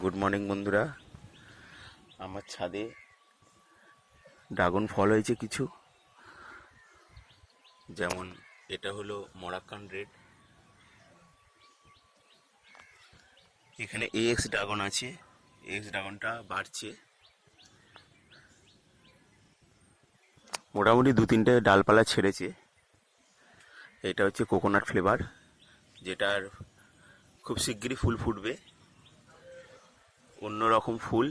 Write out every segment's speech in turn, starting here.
Good morning বন্ধুরা। আমার ছাদে ড্রাগন ফল হয়েছে কিছু, যেমন এটা হলো মরাক্কান রেড। এখানে এক্স ড্রাগন আছে, এক্স ড্রাগনটা বাড়ছে, মোটামুটি 2-3টে ডালপালা ছেড়েছে। এটা হচ্ছে কোকোনাট ফ্লেভার, যেটার খুব শিগগিরই ফুল ফুটবে, অন্যরকম ফুল।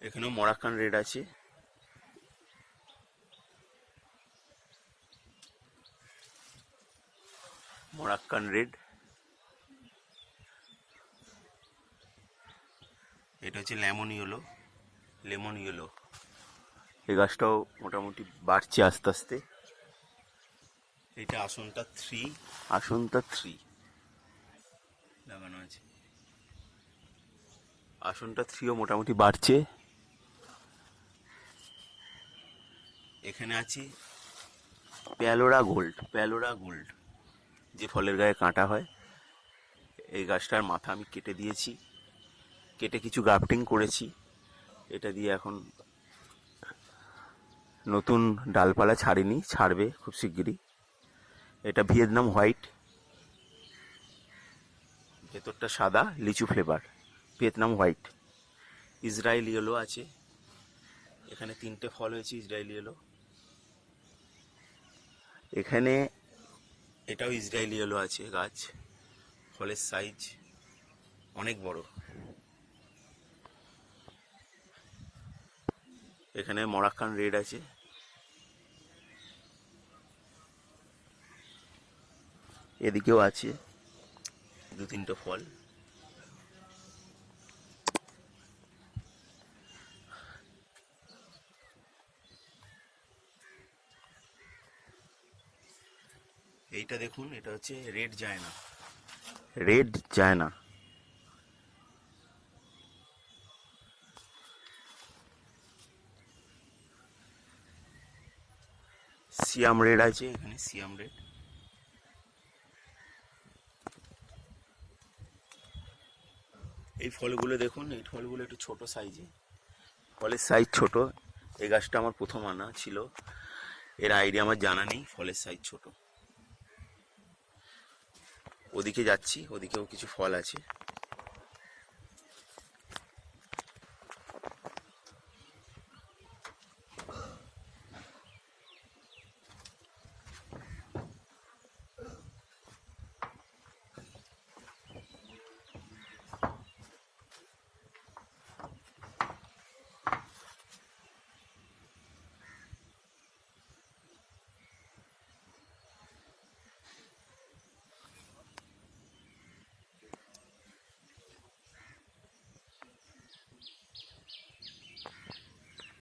এখানেও মরাক্কান রেড আছে। মরাক্কান রেড, এটা হচ্ছে লেমন ইয়েলো। এই গাছটাও মোটামুটি বাড়ছে আস্তে আস্তে। এটা আসনটা থ্রি লাগানো আছে। আসনটা থ্রিও মোটামুটি বাড়ছে। এখানে আছে প্যালোরা গোল্ড, যে ফলের গায়ে কাঁটা হয়। এই গাছটার মাথা আমি কেটে দিয়েছি, কেটে কিছু গ্রাফটিং করেছি। এটা দিয়ে এখন নতুন ডালপালা ছাড়বে খুব শিগগিরই। এটা ভিয়েতনাম হোয়াইট, ভেতরটা সাদা, লিচু flavour, Vietnam white. Israel yellow আছে, এখানে 3টে ফল হয়েছে ইসরায়েল ইয়েলো। এখানে এটাও ইসরায়েল ইয়েলো আছে গাছ, ফলের সাইজ অনেক বড়। এখানে মরাক্কান রেড আছে। এদিকেও আছে 2-3টে ফল। এইটা দেখুন, এটা হচ্ছে রেড জায়না। সিয়াম রেড আছে এখানে, সিয়াম রেড। এই ফলগুলো দেখুন, এই ফলগুলো একটু ছোট সাইজে, ফলের সাইজ ছোট। এই গাছটা আমার প্রথম আনা ছিল, এর আইডিয়া আমার জানা নেই, ফলের সাইজ ছোট। ওদিকে যাচ্ছি, ওদিকেও কিছু ফল আছে।